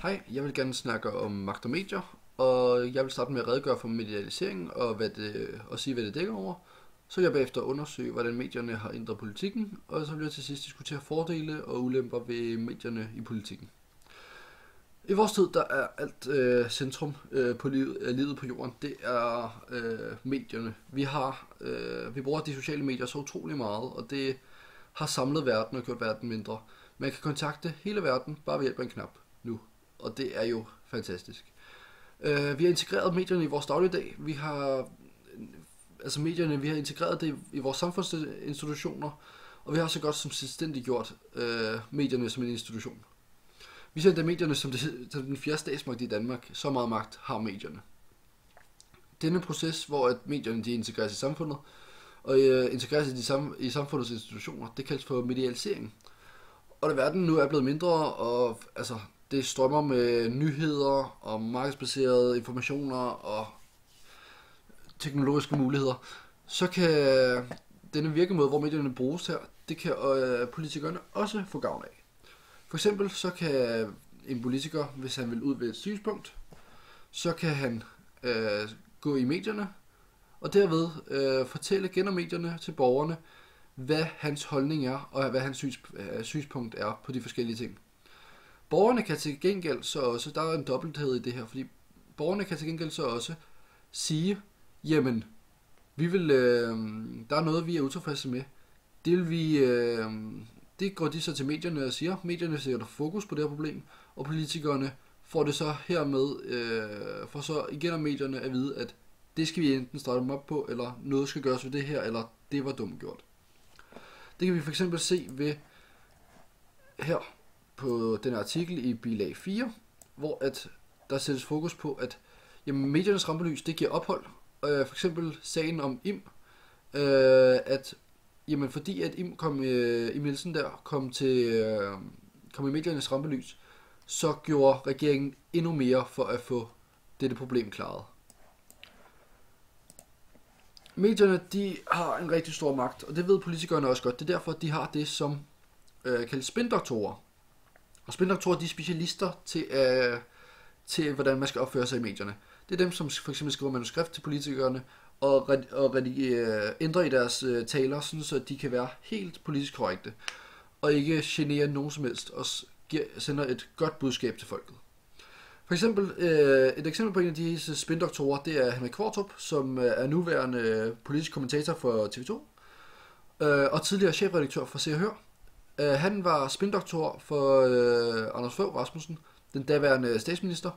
Hej, jeg vil gerne snakke om magt og medier, og jeg vil starte med at redegøre for medialisering og sige, hvad det dækker over. Så vil jeg bagefter undersøge, hvordan medierne har ændret politikken, og så vil jeg til sidst diskutere fordele og ulemper ved medierne i politikken. I vores tid, der er alt centrum på livet på jorden, det er medierne. Vi bruger de sociale medier så utrolig meget, og det har samlet verden og gjort verden mindre. Man kan kontakte hele verden bare ved hjælp af en knap nu, og det er jo fantastisk. Vi har integreret medierne i vores dagligdag. Vi har integreret det i vores samfundsinstitutioner, og vi har så godt som selvstændigt gjort medierne som en institution. Vi ser endda medierne som den fjerde statsmagt i Danmark. Så meget magt har medierne. Denne proces, hvor at medierne de integreres i samfundet, og integreres i samfundets institutioner, det kaldes for medialisering. Og da verden nu er blevet mindre, og det strømmer med nyheder og markedsbaserede informationer og teknologiske muligheder, så kan denne virkemåde, hvor medierne bruges her, det kan politikerne også få gavn af. For eksempel så kan en politiker, hvis han vil ud ved et synspunkt, så kan han gå i medierne og derved fortælle gennem medierne til borgerne, hvad hans holdning er og hvad hans synspunkt er på de forskellige ting. Borgerne kan til gengæld så også, der er en dobbelthed i det her, fordi borgerne kan til gengæld så også sige, jamen, der er noget, vi er utilfredse med. Det går de så til medierne og siger. Medierne sætter fokus på det her problem, og politikerne får det så hermed, får så igen af medierne at vide, at det skal vi enten starte dem op på, eller noget skal gøres ved det her, eller det var dumt gjort. Det kan vi for eksempel se ved her på den artikel i bilag 4, hvor at der sættes fokus på, at jamen, mediernes rampelys, det giver ophold. For eksempel sagen om Im, at jamen, fordi at Im Nielsen der kom i mediernes rampelys, så gjorde regeringen endnu mere for at få dette problem klaret. Medierne, de har en rigtig stor magt, og det ved politikerne også godt. Det er derfor, de har det, som kaldes spindoktorer. Og spindoktorer, de er specialister til, hvordan man skal opføre sig i medierne. Det er dem, som for eksempel skriver manuskript til politikerne, og ændrer i deres taler, sådan så de kan være helt politisk korrekte, og ikke genere nogen som helst, og sender et godt budskab til folket. For eksempel, et eksempel på en af disse spindoktorer, det er Henrik Qvortrup, som er nuværende politisk kommentator for TV2, og tidligere chefredaktør for Se og Hør. Han var spindoktor for Anders Fogh Rasmussen, den daværende statsminister.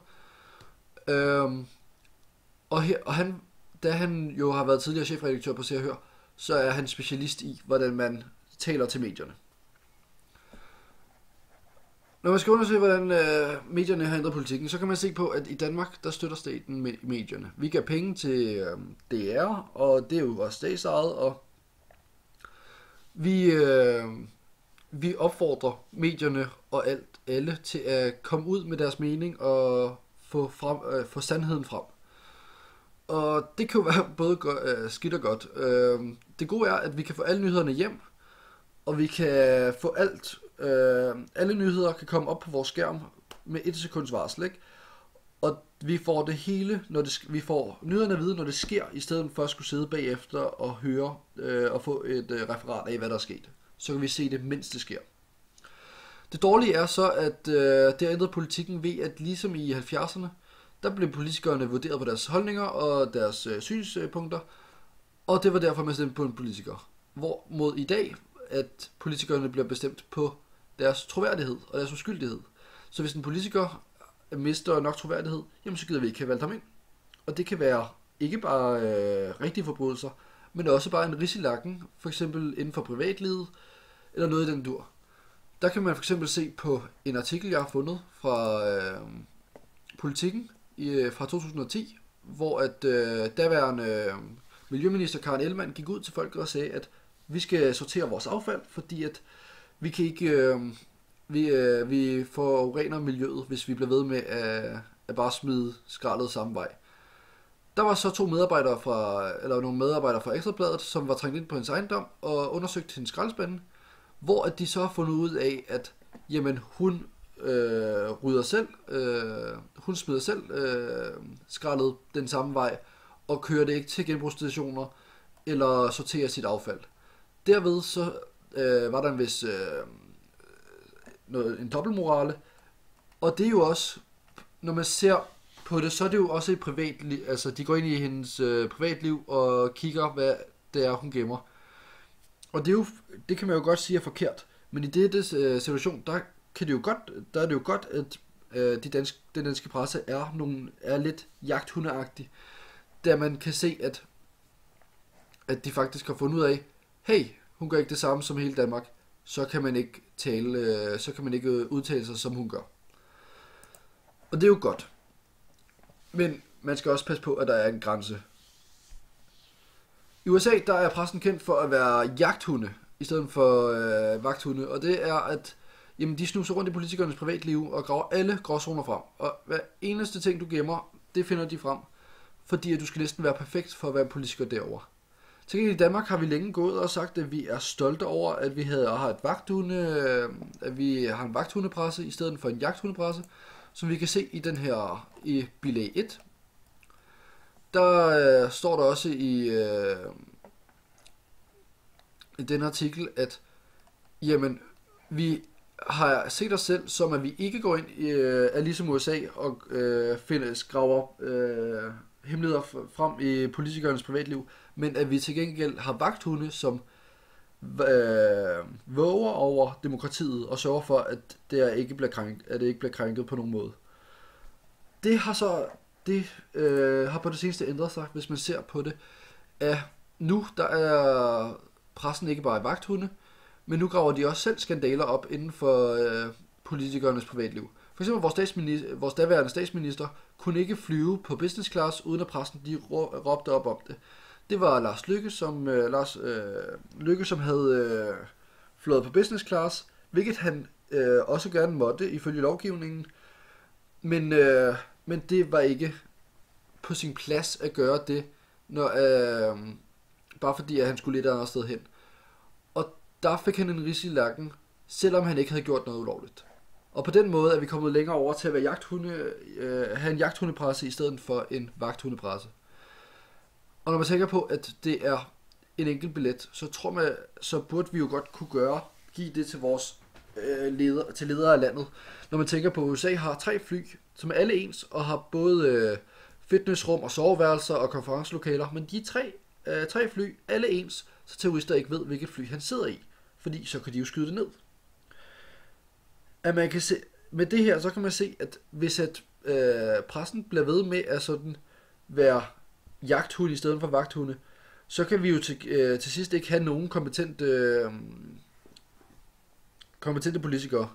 Da han jo har været tidligere chefredaktør på Se og Hør, så er han specialist i, hvordan man taler til medierne. Når man skal undersøge, hvordan medierne har ændret politikken, så kan man se på, at i Danmark, der støtter staten med medierne. Vi giver penge til DR, og det er jo også statsejet, og vi opfordrer medierne og alle til at komme ud med deres mening og få sandheden frem. Og det kan jo være både skidt og godt. Det gode er, at vi kan få alle nyhederne hjem, og vi kan få alle nyheder kan komme op på vores skærm med 1 sekunds varsel, ikke? Og vi får det hele, vi får nyhederne at vide, når det sker, i stedet for at skulle sidde bagefter og høre og få et referat af, hvad der er sket. Så kan vi se det, mens det sker. Det dårlige er så, at det har ændret politikken ved, at ligesom i 70'erne, der blev politikerne vurderet på deres holdninger og deres synspunkter, og det var derfor, man stemte på en politiker. Hvorimod i dag, at politikerne bliver bestemt på deres troværdighed og deres uskyldighed. Så hvis en politiker mister nok troværdighed, jamen så gider vi ikke have valgt ham ind. Og det kan være ikke bare rigtige forbrydelser, men også bare en ridse i lakken, for eksempel inden for privatlivet, eller noget i den dur. Der kan man for eksempel se på en artikel, jeg har fundet fra Politikken fra 2010, hvor at daværende miljøminister Karen Ellemann gik ud til folket og sagde, at vi skal sortere vores affald, fordi at vi kan ikke vi forurener miljøet, hvis vi bliver ved med at bare smide skraldet samme vej. Der var så nogle medarbejdere fra Ekstrabladet, som var trængt ind på hendes ejendom og undersøgt hendes skraldespande, hvor at de så har fundet ud af, at jamen, hun rydder selv, hun smider selv skraldet den samme vej, og kører det ikke til genbrugsstationer, eller sorterer sit affald. Derved så var der en dobbeltmorale, og det er jo også, når man ser på det, så er det jo også et privatliv, altså de går ind i hendes privatliv og kigger, hvad det er, hun gemmer. Og det kan man jo godt sige er forkert, men i dette situation, der er det jo godt, at den danske presse er lidt jagthundeagtig, der man kan se, at de faktisk har fundet ud af, hey, hun gør ikke det samme som hele Danmark, så kan man ikke udtale sig, som hun gør. Og det er jo godt. Men man skal også passe på, at der er en grænse. I USA, der er pressen kendt for at være jagthunde, i stedet for vagthunde. Og det er, at de snuser rundt i politikernes privatliv og graver alle gråzoner frem. Og hver eneste ting, du gemmer, det finder de frem. Fordi at du skal næsten være perfekt for at være politiker derovre. Til gengæld i Danmark har vi længe gået og sagt, at vi er stolte over, at vi har en vagthundepresse i stedet for en jagthundepresse, som vi kan se i bilag 1. Der står der også i den artikel, at jamen, vi har set os selv som, at vi ikke går ind er ligesom USA og graver hemmeligheder frem i politikernes privatliv, men at vi til gengæld har vagthunde, som våger over demokratiet og sørger for, at det ikke bliver krænket på nogen måde. Det har på det seneste ændret sig, hvis man ser på det, at nu der er pressen ikke bare vagthunde, men nu graver de også selv skandaler op inden for politikernes privatliv. For eksempel vores daværende statsminister kunne ikke flyve på business class, uden at pressen de råbte op om det. Det var Lars Løkke, som havde flået på business class, hvilket han også gerne måtte ifølge lovgivningen. Men det var ikke på sin plads at gøre det, bare fordi at han skulle lidt andet sted hen. Og der fik han en ridse i lakken, selvom han ikke havde gjort noget ulovligt. Og på den måde er vi kommet længere over til at være have en jagthundepresse i stedet for en vagthundepresse. Og når man tænker på, at det er en enkelt billet, så burde vi jo godt kunne give det til vores ledere af landet. Når man tænker på, at USA har 3 fly, som er alle ens, og har både fitnessrum og soveværelser og konferencelokaler, men de 3 fly, alle ens, så terrorister ikke ved, hvilket fly han sidder i, fordi så kan de jo skyde det ned. At man kan se, med det her, så kan man se, at hvis pressen bliver ved med at sådan være jagthunde i stedet for vagthunde, så kan vi jo til sidst ikke have nogen kompetente politikere.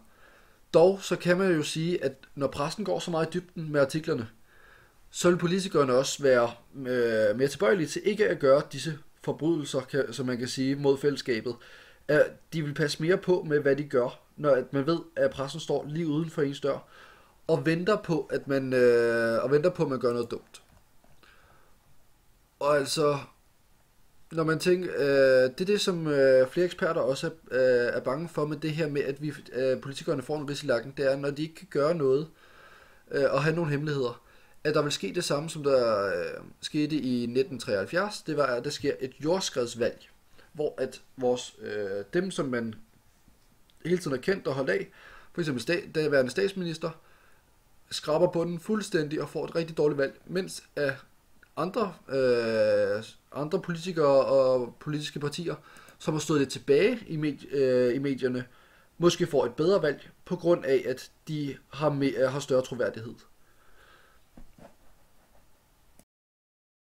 Dog så kan man jo sige, at når pressen går så meget i dybden med artiklerne, så vil politikerne også være mere tilbøjelige til ikke at gøre disse forbrydelser, som man kan sige, mod fællesskabet. De vil passe mere på med, hvad de gør, når man ved, at pressen står lige uden for ens dør, og venter på, at man gør noget dumt. Og altså, når man tænker, det er det, som flere eksperter også er bange for med det her med, at politikerne får en ridse i lakken, det er, når de ikke kan gøre noget og have nogle hemmeligheder, at der vil ske det samme, som der skete i 1973, det var, at der sker et jordskredsvalg, hvor at dem, som man hele tiden har kendt og holdt af, for eksempel daværende statsminister, skraber bunden fuldstændig og får et rigtig dårligt valg, mens andre politikere og politiske partier, som har stået lidt tilbage i medierne, måske får et bedre valg, på grund af, at de har større troværdighed.